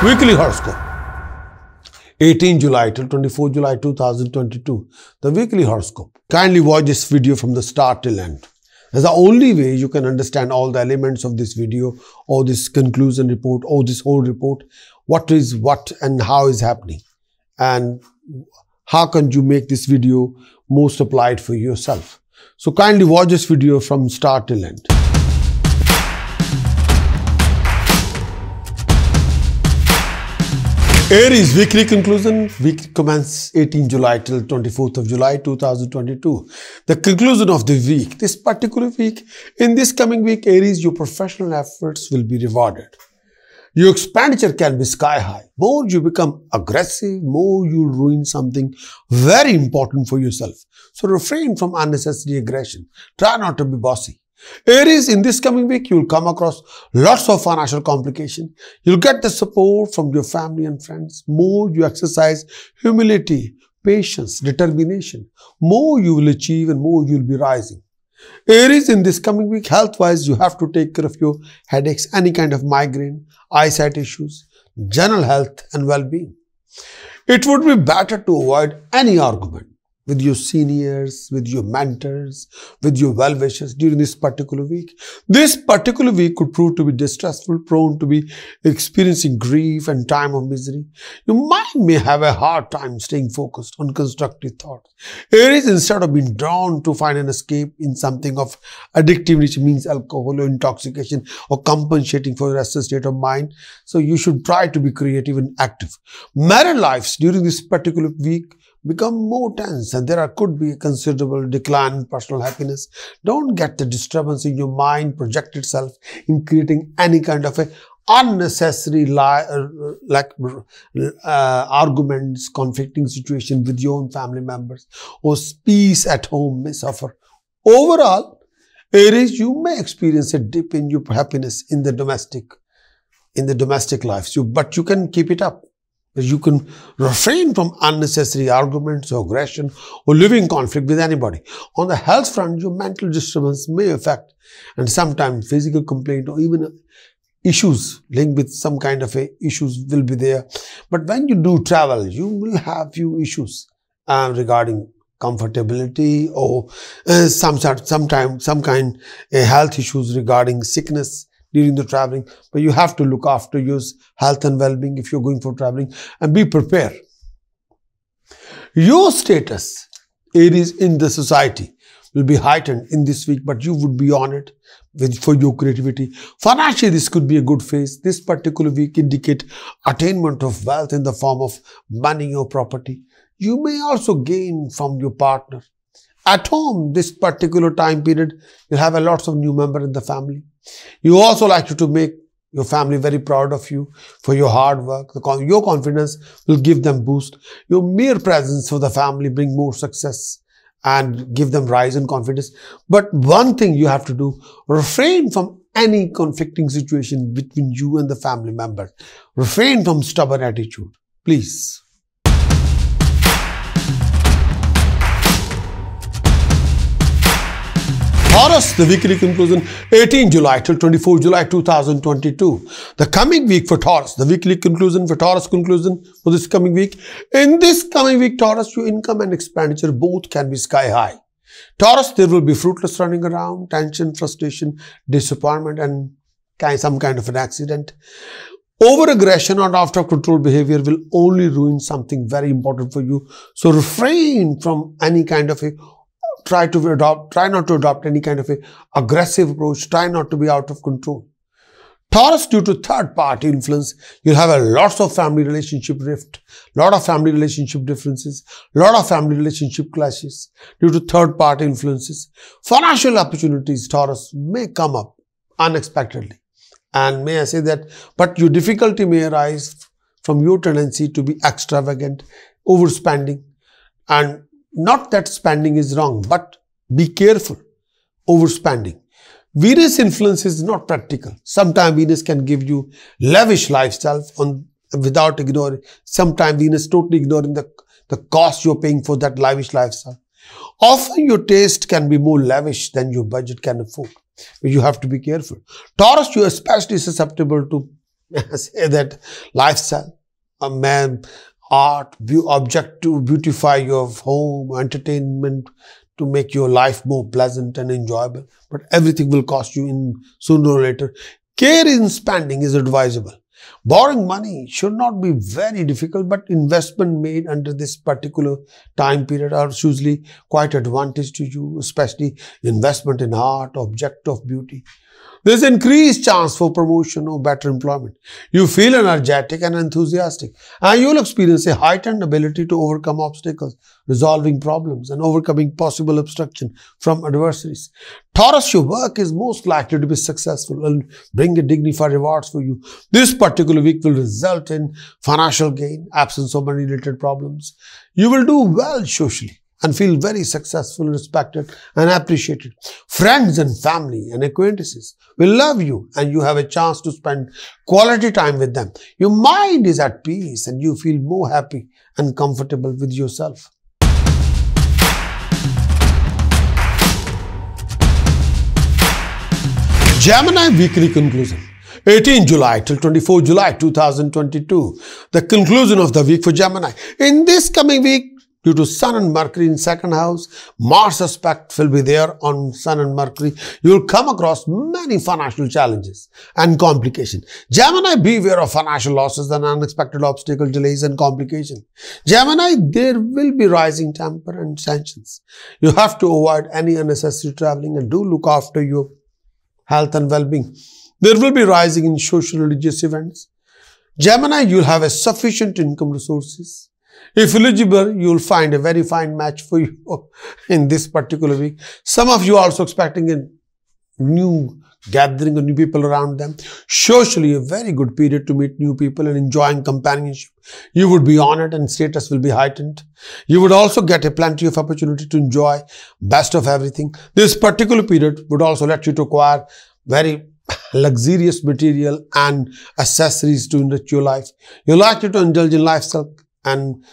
Weekly Horoscope, 18 July till 24 July 2022. The Weekly Horoscope. Kindly watch this video from the start till end. That's the only way you can understand all the elements of this video or this conclusion report or this whole report. What is what and how is happening. And how can you make this video most applied for yourself. So kindly watch this video from start till end. Aries weekly conclusion. Week commences 18 July till 24th of July 2022. The conclusion of the week. This particular week, in this coming week, Aries, your professional efforts will be rewarded. Your expenditure can be sky high. More you become aggressive, more you'll ruin something very important for yourself. So refrain from unnecessary aggression. Try not to be bossy. Aries, in this coming week, you'll come across lots of financial complication. You'll get the support from your family and friends. More you exercise humility, patience, determination, more you will achieve and more you'll be rising. Aries, in this coming week, health-wise, you have to take care of your headaches, any kind of migraine, eyesight issues, general health and well-being. It would be better to avoid any argument with your seniors, with your mentors, with your well-wishers during this particular week. This particular week could prove to be distressful, prone to be experiencing grief and time of misery. Your mind may have a hard time staying focused on constructive thoughts. Aries, instead of being drawn to find an escape in something of addictive, which means alcohol or intoxication or compensating for the restless state of mind, so you should try to be creative and active. Married lives during this particular week become more tense and there could be a considerable decline in personal happiness. Don't get the disturbance in your mind project itself in creating any kind of a unnecessary arguments, conflicting situation with your own family members, or peace at home may suffer. Overall, Aries, you may experience a dip in your happiness in the domestic life, but you can keep it up. You can refrain from unnecessary arguments or aggression or living conflict with anybody. On the health front, your mental disturbance may affect and sometimes physical complaint or even issues linked with some kind of issues will be there. But when you do travel, you will have few issues regarding comfortability or some kind of health issues regarding sickness during the traveling, but you have to look after your health and well-being if you're going for traveling and be prepared. Your status, Aries, in the society will be heightened in this week, but you would be on it for your creativity. Financially, this could be a good phase. This particular week indicate attainment of wealth in the form of money or property. You may also gain from your partner. At home, this particular time period, you'll have a lots of new members in the family. You also like to make your family very proud of you for your hard work. Your confidence will give them boost. Your mere presence for the family bring more success and give them rise in confidence. But one thing you have to do, refrain from any conflicting situation between you and the family members. Refrain from stubborn attitude, please. Taurus, the weekly conclusion, 18 July till 24 July 2022. The coming week for Taurus, the weekly conclusion for Taurus conclusion for this coming week. In this coming week, Taurus, your income and expenditure both can be sky high. Taurus, there will be fruitless running around, tension, frustration, disappointment, and some kind of an accident. Over-aggression or out-of-control behavior will only ruin something very important for you. So refrain from any kind of try not to adopt any kind of aggressive approach. Try not to be out of control. Taurus, due to third-party influence, you'll have a lots of family relationship rift, lot of family relationship differences, lot of family relationship clashes due to third-party influences. Financial opportunities, Taurus, may come up unexpectedly. And may I say that, but your difficulty may arise from your tendency to be extravagant, overspending, and not that spending is wrong, but be careful. Overspending. Venus influence is not practical. Sometimes Venus can give you lavish lifestyle without ignoring. Sometimes Venus totally ignoring the cost you're paying for that lavish lifestyle. Often your taste can be more lavish than your budget can afford. But you have to be careful. Taurus, you're especially susceptible to say that lifestyle, a man, art, object to beautify your home, entertainment, to make your life more pleasant and enjoyable. But everything will cost you in sooner or later. Care in spending is advisable. Borrowing money should not be very difficult, but investment made under this particular time period are usually quite advantageous to you, especially investment in art, object of beauty. There's increased chance for promotion or better employment. You feel energetic and enthusiastic, and you'll experience a heightened ability to overcome obstacles, resolving problems, and overcoming possible obstruction from adversaries. Taurus, your work is most likely to be successful and bring a dignified rewards for you. This particular week will result in financial gain, absence of money-related problems. You will do well socially and feel very successful, respected, and appreciated. Friends and family and acquaintances will love you, and you have a chance to spend quality time with them. Your mind is at peace and you feel more happy and comfortable with yourself. Gemini weekly conclusion. 18 July till 24 July 2022. The conclusion of the week for Gemini. In this coming week, due to Sun and Mercury in second house, Mars aspect will be there on Sun and Mercury. You will come across many financial challenges and complications. Gemini, beware of financial losses and unexpected obstacles, delays and complications. Gemini, there will be rising temper and tensions. You have to avoid any unnecessary traveling and do look after your health and well-being. There will be rising in social religious events. Gemini, you will have a sufficient income resources. If eligible, you will find a very fine match for you in this particular week. Some of you are also expecting a new gathering of new people around them. Socially, a very good period to meet new people and enjoying companionship. You would be honored and status will be heightened. You would also get a plenty of opportunity to enjoy best of everything. This particular period would also let you to acquire very luxurious material and accessories to enrich your life. You're likely to indulge in lifestyle and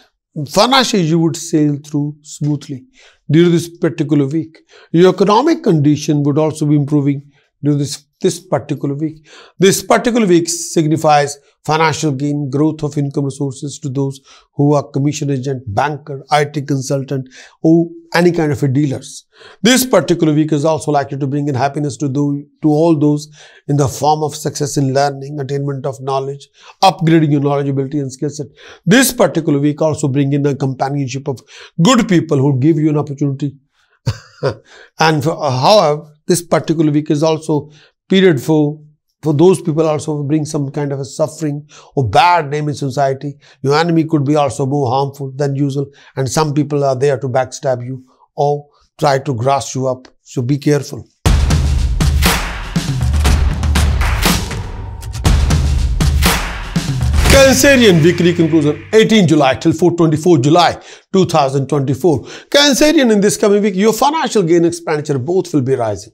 financially you would sail through smoothly during this particular week. Your economic condition would also be improving during this particular week. This particular week signifies financial gain, growth of income resources to those who are commission agent, banker, IT consultant, or any kind of a dealers. This particular week is also likely to bring in happiness to all those in the form of success in learning, attainment of knowledge, upgrading your knowledge, ability and skill set. This particular week also bring in a companionship of good people who give you an opportunity. And however, this particular week is also period for those people also bring some kind of a suffering or bad name in society. Your enemy could be also more harmful than usual, and some people are there to backstab you or try to grass you up. So be careful. Cancerian weekly conclusion, 18 July till 24 July 2024. Cancerian, in this coming week, your financial gain expenditure both will be rising.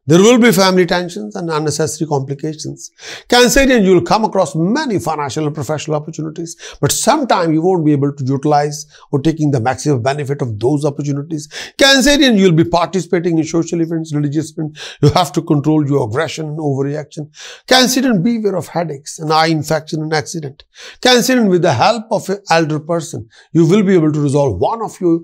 There will be family tensions and unnecessary complications. Cancerian, you will come across many financial and professional opportunities, but sometimes you won't be able to utilize or taking the maximum benefit of those opportunities. Cancerian, you will be participating in social events, religious events. You have to control your aggression and overreaction. Cancerian, beware of headaches and eye infection and accident. Cancerian, with the help of an elder person, you will be able to resolve one of your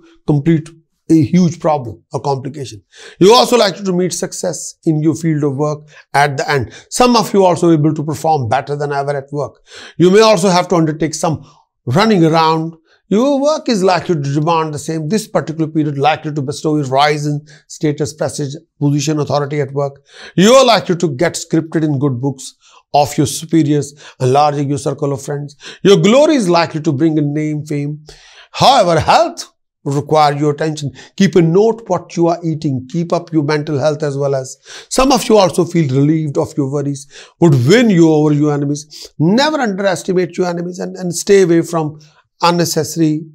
a huge problem or complication. You also likely to meet success in your field of work at the end. Some of you are also able to perform better than ever at work. You may also have to undertake some running around. Your work is likely to demand the same. This particular period likely to bestow a rise in status, prestige, position, authority at work. You are likely to get scripted in good books of your superiors, enlarging your circle of friends. Your glory is likely to bring a name, fame. However, health will require your attention. Keep a note what you are eating. Keep up your mental health as well as. Some of you also feel relieved of your worries. Would win you over your enemies. Never underestimate your enemies and stay away from unnecessary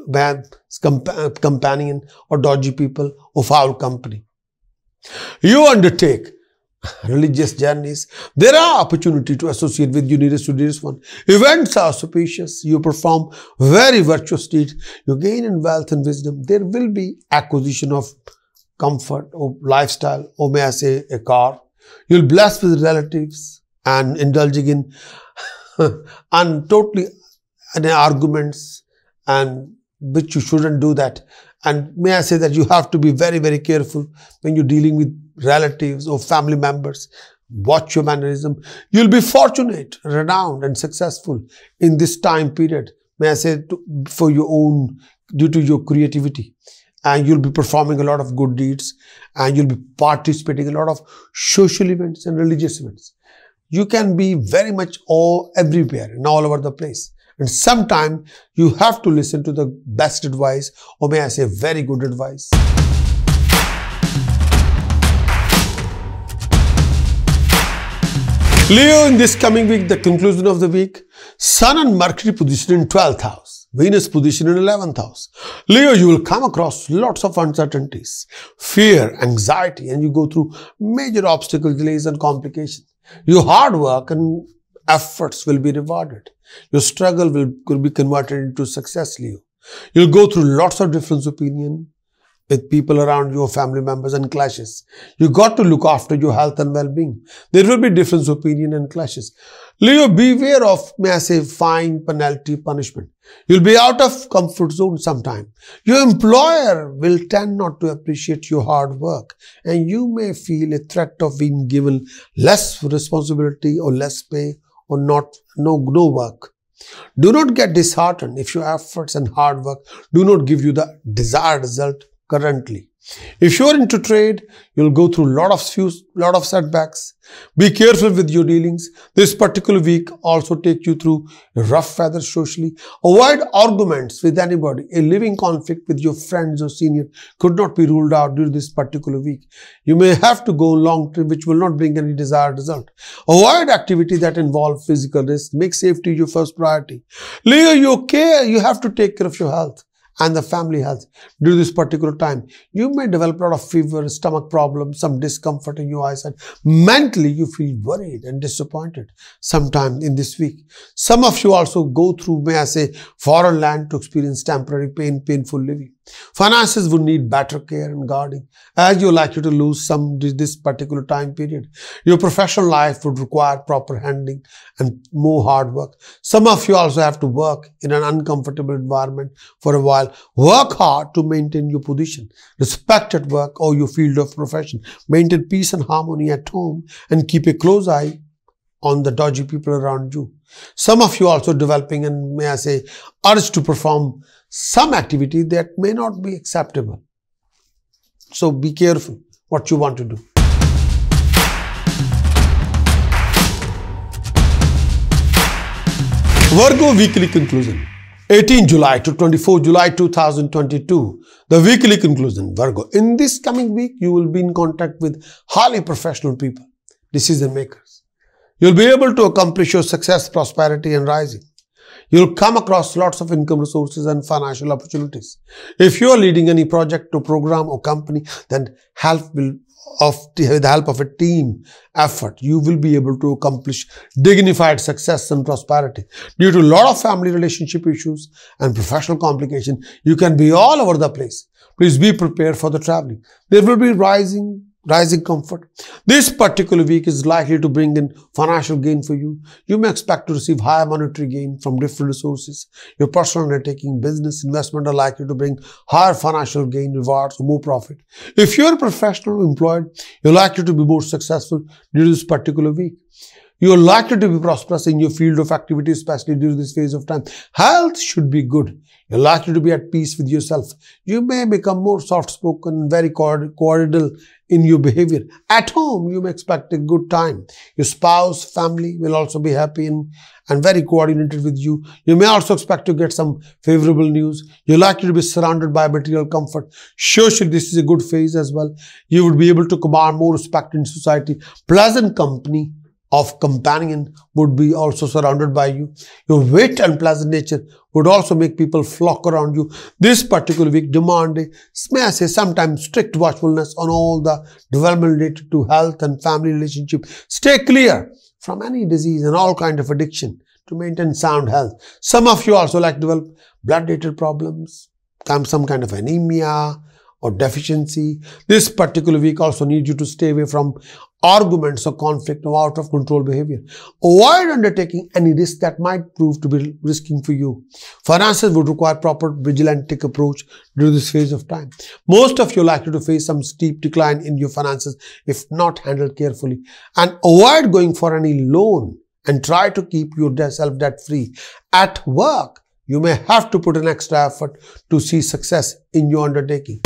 bad companion or dodgy people or foul company. You undertake religious journeys. There are opportunity to associate with you nearest to dearest one. Events are auspicious. You perform very virtuous deeds. You gain in wealth and wisdom. There will be acquisition of comfort or lifestyle, or may I say a car. You'll bless with relatives and indulging in and totally arguments, and which you shouldn't do that. And may I say that you have to be very, very careful when you're dealing with relatives or family members. Watch your mannerism. You'll be fortunate, renowned and successful in this time period. May I say for your own, due to your creativity. And you'll be performing a lot of good deeds, and you'll be participating in a lot of social events and religious events. You can be very much everywhere and all over the place. And sometimes you have to listen to the best advice, or may I say very good advice. Leo, in this coming week, the conclusion of the week, Sun and Mercury position in 12th house, Venus position in 11th house. Leo, you will come across lots of uncertainties, fear, anxiety, and you go through major obstacles, delays and complications. Your hard work and efforts will be rewarded. Your struggle will be converted into success, Leo. You'll go through lots of different opinions with people around you, family members, and clashes. You got to look after your health and well-being. There will be different opinion and clashes. Leo, beware of, may I say, fine, penalty, punishment. You'll be out of comfort zone sometime. Your employer will tend not to appreciate your hard work, and you may feel a threat of being given less responsibility or less pay or no work. Do not get disheartened if your efforts and hard work do not give you the desired result currently. If you are into trade, you'll go through lot of setbacks. Be careful with your dealings. This particular week also take you through rough weather socially. Avoid arguments with anybody. A living conflict with your friends or senior could not be ruled out during this particular week. You may have to go long trip which will not bring any desired result. Avoid activity that involve physical risk. Make safety your first priority. Leo, you have to take care of your health and the family health during this particular time. You may develop a lot of fever, stomach problems, some discomfort in your eyes, and mentally you feel worried and disappointed sometime in this week. Some of you also go through, may I say, foreign land to experience temporary painful living. Finances would need better care and guarding, as you're likely to lose some this particular time period. Your professional life would require proper handling and more hard work. Some of you also have to work in an uncomfortable environment for a while. Work hard to maintain your position. Respect at work or your field of profession. Maintain peace and harmony at home, and keep a close eye on the dodgy people around you. Some of you also developing, and may I say, urge to perform some activity that may not be acceptable. So be careful what you want to do. Virgo weekly conclusion. 18 July to 24 July 2022. The weekly conclusion. Virgo, in this coming week, you will be in contact with highly professional people, decision makers. You'll be able to accomplish your success, prosperity, and rising. You'll come across lots of income resources and financial opportunities. If you are leading any project or program or company, then with the help of a team effort, you will be able to accomplish dignified success and prosperity. Due to a lot of family relationship issues and professional complications, you can be all over the place. Please be prepared for the traveling. There will be rising comfort. This particular week is likely to bring in financial gain for you. You may expect to receive higher monetary gain from different resources. Your personal undertaking, business, investment are likely to bring higher financial gain, rewards, or more profit. If you are a professional employed, you're likely to be more successful during this particular week. You are likely to be prosperous in your field of activity, especially during this phase of time. Health should be good. You're likely to be at peace with yourself. You may become more soft-spoken and very cordial in your behavior. At home, you may expect a good time. Your spouse, family will also be happy and very coordinated with you. You may also expect to get some favorable news. You're likely to be surrounded by material comfort. Socially, this is a good phase as well. You would be able to command more respect in society. Pleasant company of companion would be also surrounded by you. Your wit and pleasant nature would also make people flock around you. This particular week demand may I say, sometimes strict watchfulness on all the development related to health and family relationship. Stay clear from any disease and all kind of addiction to maintain sound health. Some of you also like develop blood-related problems, some kind of anemia or deficiency. This particular week also needs you to stay away from arguments or conflict or out of control behavior. Avoid undertaking any risk that might prove to be risking for you. Finances would require proper vigilantic approach during this phase of time. Most of you are likely to face some steep decline in your finances if not handled carefully. And avoid going for any loan and try to keep yourself debt free. At work, you may have to put an extra effort to see success in your undertaking.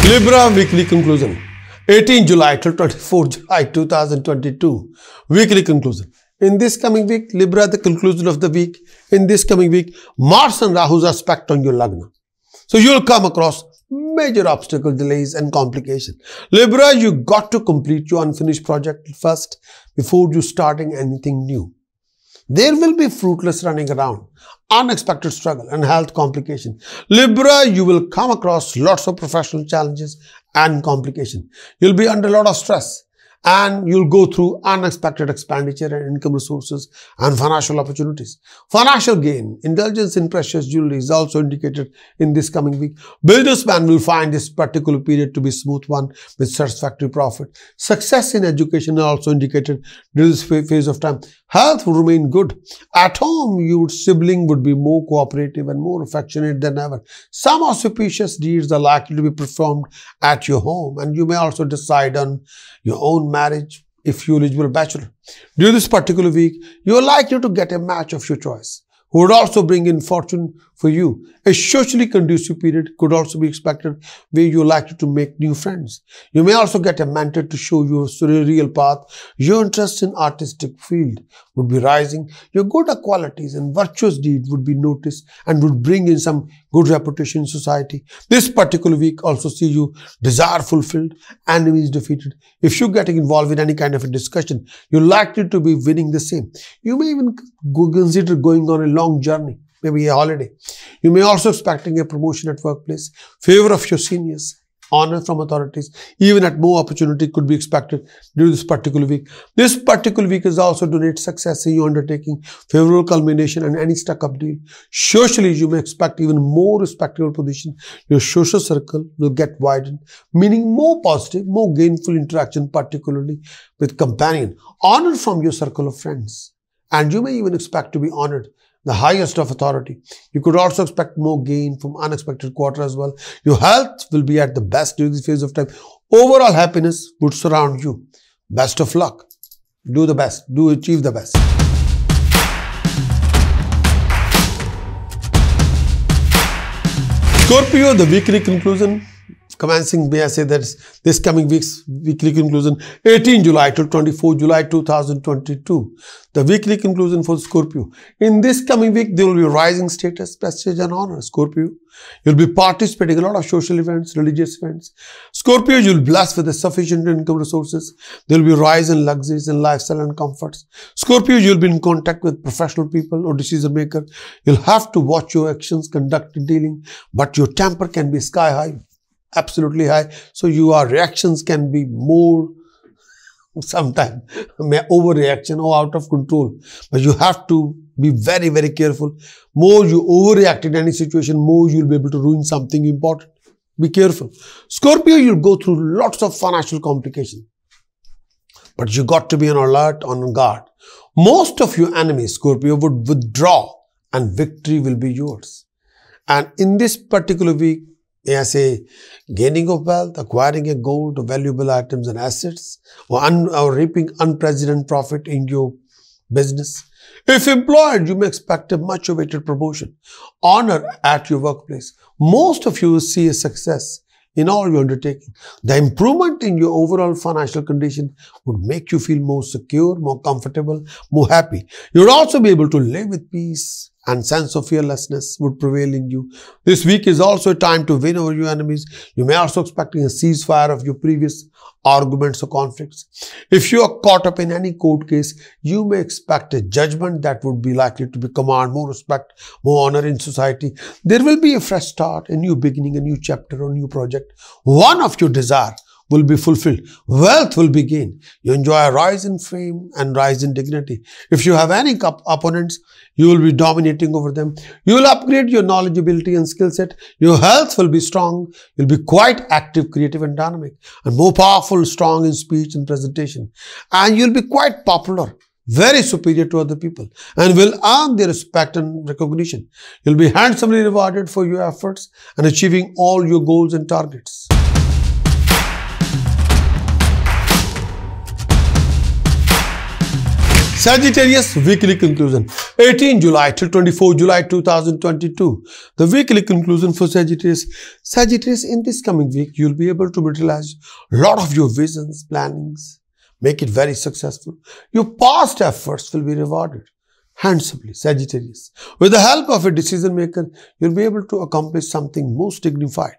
Libra weekly conclusion, 18 July till 24 July 2022. Weekly conclusion. In this coming week, Libra, the conclusion of the week. In this coming week, Mars and Rahu's aspect on your Lagna. So you'll come across major obstacle, delays and complications. Libra, you got to complete your unfinished project first before you starting anything new. There will be fruitless running around, unexpected struggle and health complication. Libra, you will come across lots of professional challenges and complication. You'll be under a lot of stress and you'll go through unexpected expenditure and income resources and financial opportunities. Financial gain, indulgence in precious jewelry is also indicated in this coming week. Businessman will find this particular period to be a smooth one with satisfactory profit. Success in education is also indicated during this phase of time. Health will remain good. At home, your sibling would be more cooperative and more affectionate than ever. Some auspicious deeds are likely to be performed at your home, and you may also decide on your own marriage if you're eligible bachelor. During this particular week, you are likely to get a match of your choice, who would also bring in fortune for you. A socially conducive period could also be expected where you're likely to make new friends. You may also get a mentor to show you a real path. Your interest in artistic field would be rising. Your good qualities and virtuous deeds would be noticed and would bring in some good reputation in society. This particular week also see you desire fulfilled, enemies defeated. If you're getting involved in any kind of a discussion, you're likely to be winning the same. You may even consider going on a long journey, maybe a holiday. You may also expecting a promotion at workplace, favor of your seniors, honor from authorities, even at more opportunity could be expected during this particular week. This particular week is also donate success in your undertaking, favorable culmination and any stuck-up deal. Socially, you may expect even more respectable position. Your social circle will get widened, meaning more positive, more gainful interaction, particularly with companion. Honor from your circle of friends. And you may even expect to be honored, the highest of authority. You could also expect more gain from unexpected quarter as well. Your health will be at the best during this phase of time. Overall happiness would surround you. Best of luck. Do the best. Do achieve the best. Scorpio, the weekly conclusion. Commencing, may I say that this coming week's weekly conclusion, 18 July to 24 July 2022. The weekly conclusion for Scorpio. In this coming week, there will be rising status, prestige and honor. Scorpio, you'll be participating in a lot of social events, religious events. Scorpio, you'll be blessed with a sufficient income resources. There will be rise in luxuries and lifestyle and comforts. Scorpio, you'll be in contact with professional people or decision maker. You'll have to watch your actions, conduct in dealing, but your temper can be sky high. Absolutely high. So your reactions can be more, sometimes overreaction or out of control. But you have to be very, very careful. More you overreact in any situation, more you'll be able to ruin something important. Be careful. Scorpio, you'll go through lots of financial complications. But you got to be on alert, on guard. Most of your enemies, Scorpio, would withdraw and victory will be yours. And in this particular week, may I say, gaining of wealth, acquiring a gold or valuable items and assets, or reaping unprecedented profit in your business. If employed, you may expect a much awaited promotion, honor at your workplace. Most of you will see a success in all your undertaking. The improvement in your overall financial condition would make you feel more secure, more comfortable, more happy. You would also be able to live with peace and sense of fearlessness would prevail in you. This week is also a time to win over your enemies. You may also expect a ceasefire of your previous arguments or conflicts. If you are caught up in any court case, you may expect a judgment that would be likely to command more respect, more honor in society. There will be a fresh start, a new beginning, a new chapter or new project. One of your desire will be fulfilled. Wealth will be gained. You enjoy a rise in fame and rise in dignity. If you have any opponents, you will be dominating over them. You will upgrade your knowledge, ability and skill set. Your health will be strong. You'll be quite active, creative and dynamic, and more powerful, strong in speech and presentation. And you'll be quite popular, very superior to other people, and will earn their respect and recognition. You'll be handsomely rewarded for your efforts and achieving all your goals and targets. Sagittarius weekly conclusion, 18 July till 24 July 2022. The weekly conclusion for Sagittarius. Sagittarius, in this coming week, you'll be able to materialize a lot of your visions, plannings, make it very successful. Your past efforts will be rewarded handsomely, Sagittarius. With the help of a decision maker, you'll be able to accomplish something most dignified.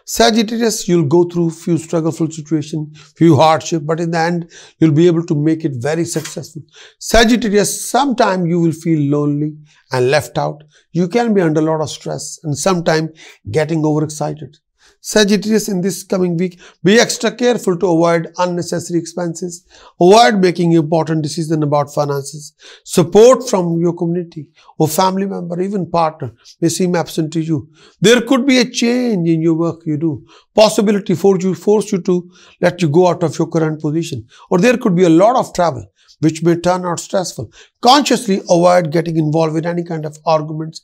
Sagittarius, you'll go through few struggleful situations, few hardship, but in the end, you'll be able to make it very successful. Sagittarius, sometimes you will feel lonely and left out. You can be under a lot of stress and sometimes getting overexcited. Sagittarius, in this coming week, be extra careful to avoid unnecessary expenses. Avoid making important decisions about finances. Support from your community or family member, even partner, may seem absent to you. There could be a change in your work you do. Possibility force you to let you go out of your current position. Or there could be a lot of travel, which may turn out stressful. Consciously avoid getting involved with any kind of arguments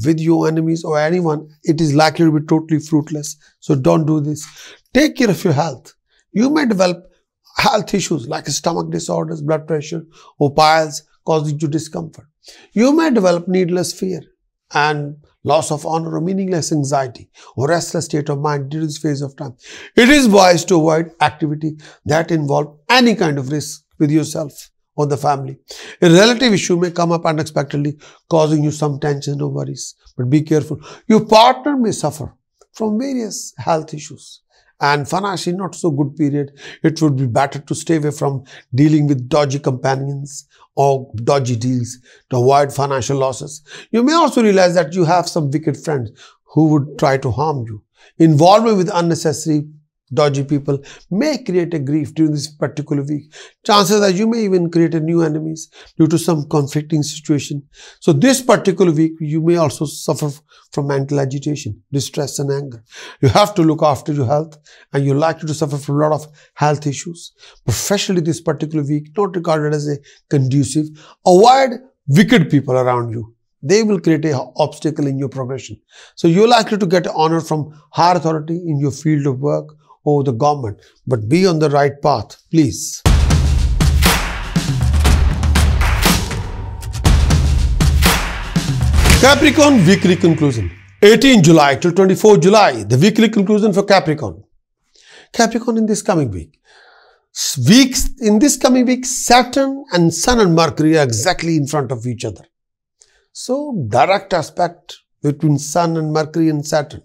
with your enemies or anyone. It is likely to be totally fruitless. So don't do this. Take care of your health. You may develop health issues like stomach disorders, blood pressure, or piles causing you discomfort. You may develop needless fear and loss of honor or meaningless anxiety or restless state of mind during this phase of time. It is wise to avoid activity that involve any kind of risk with yourself or the family. A relative issue may come up unexpectedly, causing you some tension or worries. But be careful. Your partner may suffer from various health issues and financially not so good period. It would be better to stay away from dealing with dodgy companions or dodgy deals to avoid financial losses. You may also realize that you have some wicked friends who would try to harm you. Involvement with unnecessary dodgy people may create a grief during this particular week. Chances are you may even create a new enemies due to some conflicting situation. So this particular week, you may also suffer from mental agitation, distress and anger. You have to look after your health and you're likely to suffer from a lot of health issues. Professionally, this particular week, not regarded as a conducive. Avoid wicked people around you. They will create an obstacle in your progression. So you're likely to get honor from higher authority in your field of work or the government, but be on the right path, please. Capricorn weekly conclusion, 18 July till 24 July, the weekly conclusion for Capricorn. Capricorn, in this coming week, Saturn and Sun and Mercury are exactly in front of each other. So, direct aspect between Sun and Mercury and Saturn.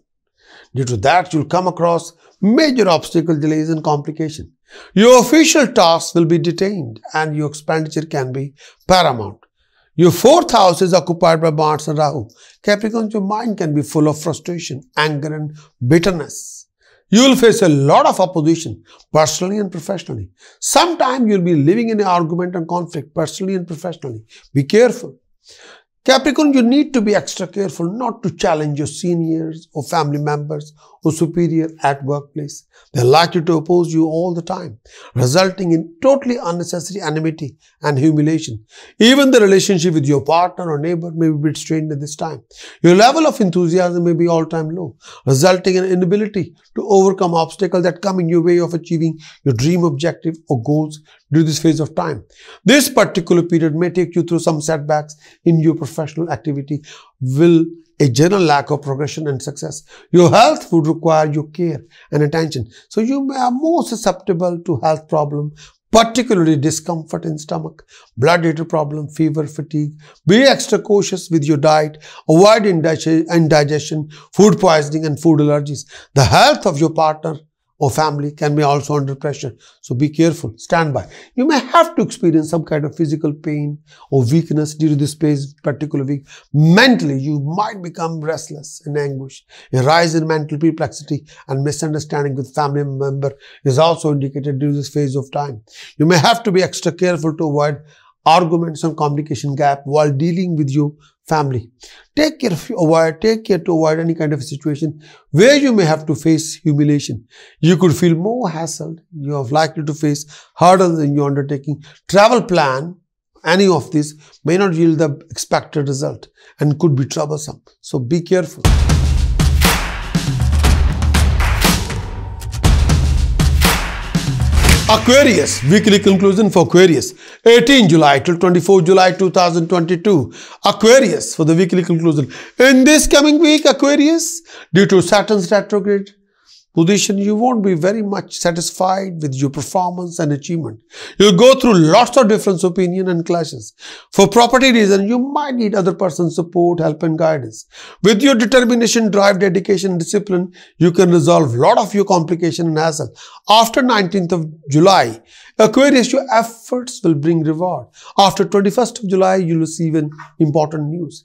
Due to that, you'll come across major obstacle, delays and complications. Your official tasks will be detained and your expenditure can be paramount. Your fourth house is occupied by Mars and Rahu. Capricorn, your mind can be full of frustration, anger and bitterness. You will face a lot of opposition, personally and professionally. Sometimes you'll be living in an argument and conflict, personally and professionally. Be careful. Capricorn, you need to be extra careful not to challenge your seniors or family members or superior at workplace. They're likely to oppose you all the time, resulting in totally unnecessary enmity and humiliation. Even the relationship with your partner or neighbor may be a bit strained at this time. Your level of enthusiasm may be all-time low, resulting in inability to overcome obstacles that come in your way of achieving your dream objective or goals during this phase of time. This particular period may take you through some setbacks in your professional activity, will a general lack of progression and success. Your health would require your care and attention. So you are more susceptible to health problems, particularly discomfort in stomach, blood-related problem, fever, fatigue. Be extra cautious with your diet. Avoid indigestion, food poisoning and food allergies. The health of your partner or family can be also under pressure. So be careful, stand by. You may have to experience some kind of physical pain or weakness due to this particular week. Mentally, you might become restless and anguish. A rise in mental perplexity and misunderstanding with family member is also indicated during this phase of time. You may have to be extra careful to avoid arguments and communication gap while dealing with your family. Take care to avoid any kind of situation where you may have to face humiliation. You could feel more hassled. You are likely to face hurdles in your undertaking. Travel plan, any of this may not yield the expected result and could be troublesome. So be careful. Aquarius, weekly conclusion for Aquarius, 18 July till 24 July 2022. Aquarius for the weekly conclusion. In this coming week, Aquarius, due to Saturn's retrograde position, you won't be very much satisfied with your performance and achievement. You'll go through lots of different opinions and clashes. For property reasons, you might need other person's support, help and guidance. With your determination, drive, dedication and discipline, you can resolve a lot of your complication and hassle. After 19th of July, Aquarius, your efforts will bring reward. After 21st of July, you'll receive an important news.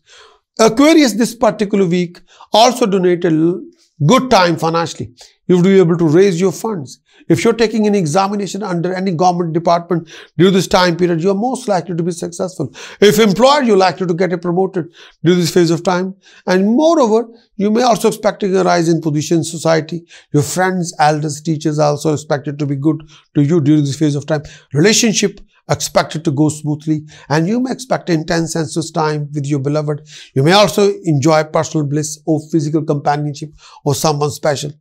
Aquarius, this particular week, also donate a good time financially. You'll be able to raise your funds. If you're taking an examination under any government department during this time period, you're most likely to be successful. If employed, you're likely to get promoted during this phase of time. And moreover, you may also expecting a rise in position in society. Your friends, elders, teachers are also expected to be good to you during this phase of time. Relationship expected to go smoothly, and you may expect intense sensuous time with your beloved. You may also enjoy personal bliss or physical companionship or someone special.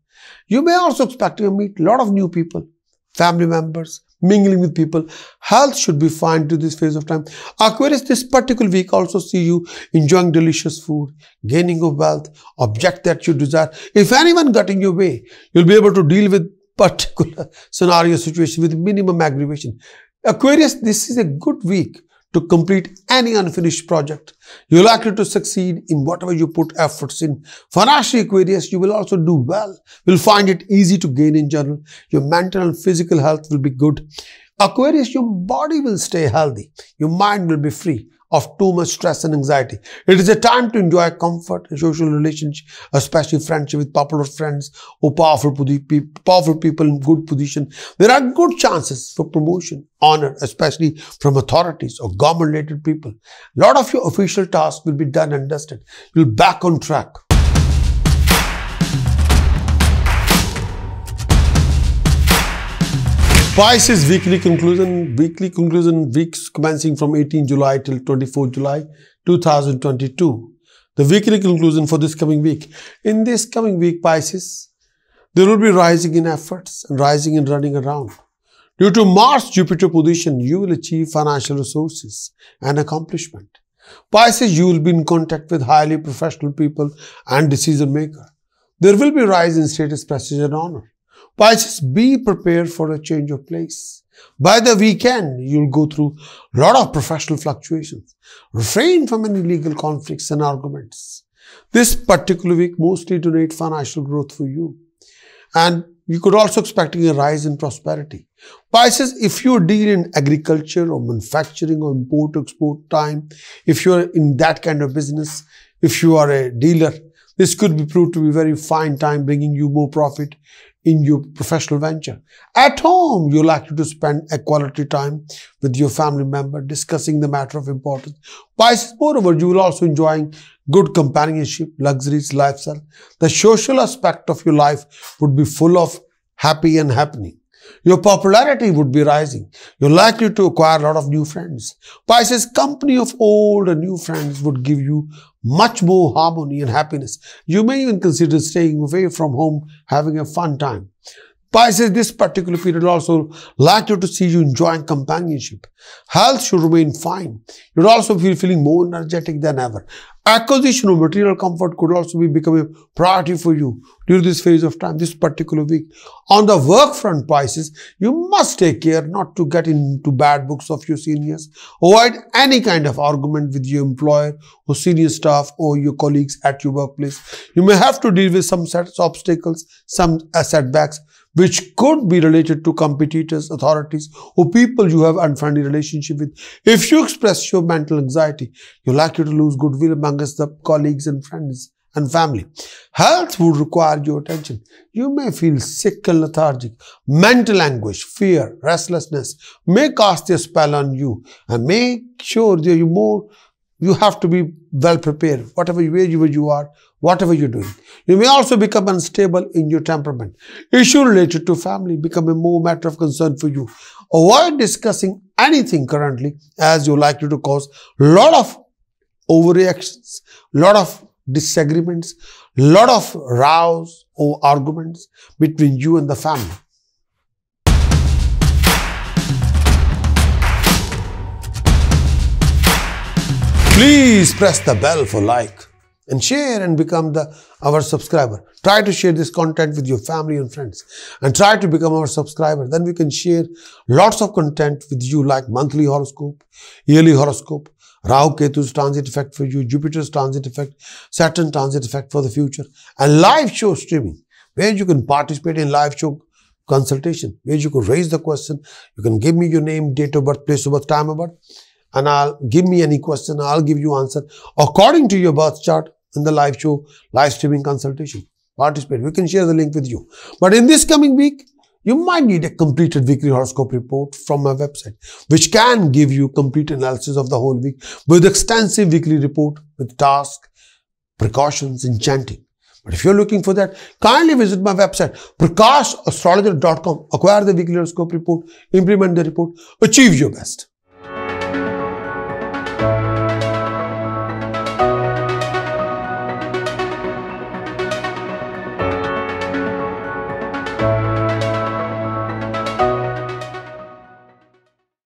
You may also expect to meet a lot of new people, family members, mingling with people. Health should be fine to this phase of time. Aquarius, this particular week also see you enjoying delicious food, gaining of wealth, object that you desire. If anyone got in your way, you'll be able to deal with particular scenario situation with minimum aggravation. Aquarius, this is a good week to complete any unfinished project. You're likely to succeed in whatever you put efforts in. Financially, Aquarius, you will also do well. You'll find it easy to gain in general. Your mental and physical health will be good. Aquarius, your body will stay healthy. Your mind will be free of too much stress and anxiety. It is a time to enjoy comfort and social relationship, especially friendship with popular friends or powerful people in good position. There are good chances for promotion, honor, especially from authorities or government-related people. A lot of your official tasks will be done and dusted. You'll be back on track. Pisces weekly conclusion weeks commencing from 18 July till 24 July 2022. The weekly conclusion for this coming week. In this coming week, Pisces, there will be rising in efforts and rising in running around. Due to Mars-Jupiter position, you will achieve financial resources and accomplishment. Pisces, you will be in contact with highly professional people and decision maker. There will be rise in status, prestige and honor. Pisces, be prepared for a change of place. By the weekend, you'll go through a lot of professional fluctuations. Refrain from any legal conflicts and arguments. This particular week mostly donate financial growth for you. And you could also expecting a rise in prosperity. Pisces, if you deal in agriculture or manufacturing or import-export time, if you are in that kind of business, if you are a dealer, this could be proved to be a very fine time, bringing you more profit in your professional venture. At home, you're likely to spend a quality time with your family member, discussing the matter of importance. Pisces, moreover, you will also enjoy good companionship, luxuries, lifestyle. The social aspect of your life would be full of happy and happening. Your popularity would be rising. You're likely to acquire a lot of new friends. Pisces, company of old and new friends would give you much more harmony and happiness. You may even consider staying away from home, having a fun time. Pisces, this particular period also likely to see you enjoying companionship. Health should remain fine. You'll also be feeling more energetic than ever. Acquisition of material comfort could also be becoming a priority for you during this phase of time, this particular week. On the work front, Pisces, you must take care not to get into bad books of your seniors. Avoid any kind of argument with your employer or senior staff or your colleagues at your workplace. You may have to deal with some obstacles, some setbacks. which could be related to competitors, authorities, or people you have unfriendly relationship with. If you express your mental anxiety, you're likely to lose goodwill amongst the colleagues and friends and family. Health would require your attention. You may feel sick and lethargic. Mental anguish, fear, restlessness may cast a spell on you, and make sure that you have to be well prepared, wherever you are, whatever you're doing. You may also become unstable in your temperament. Issue related to family become a more matter of concern for you. Avoid discussing anything currently, as you're likely to cause a lot of overreactions, a lot of disagreements, a lot of rows or arguments between you and the family. Please press the bell for like and share and become our subscriber. Try to share this content with your family and friends and try to become our subscriber. Then we can share lots of content with you like monthly horoscope, yearly horoscope, Rahu Ketu's transit effect for you, Jupiter's transit effect, Saturn transit effect for the future, and live show streaming where you can participate in live show consultation, where you can raise the question. You can give me your name, date of birth, place of birth, time of birth, and give me any question. I'll give you answer according to your birth chart in the live show, live streaming consultation. Participate. We can share the link with you. But in this coming week, you might need a completed weekly horoscope report from my website, which can give you complete analysis of the whole week with extensive weekly report with tasks, precautions, and chanting. But if you're looking for that, kindly visit my website, Prakash, astrologer.com. Acquire the weekly horoscope report, implement the report, achieve your best.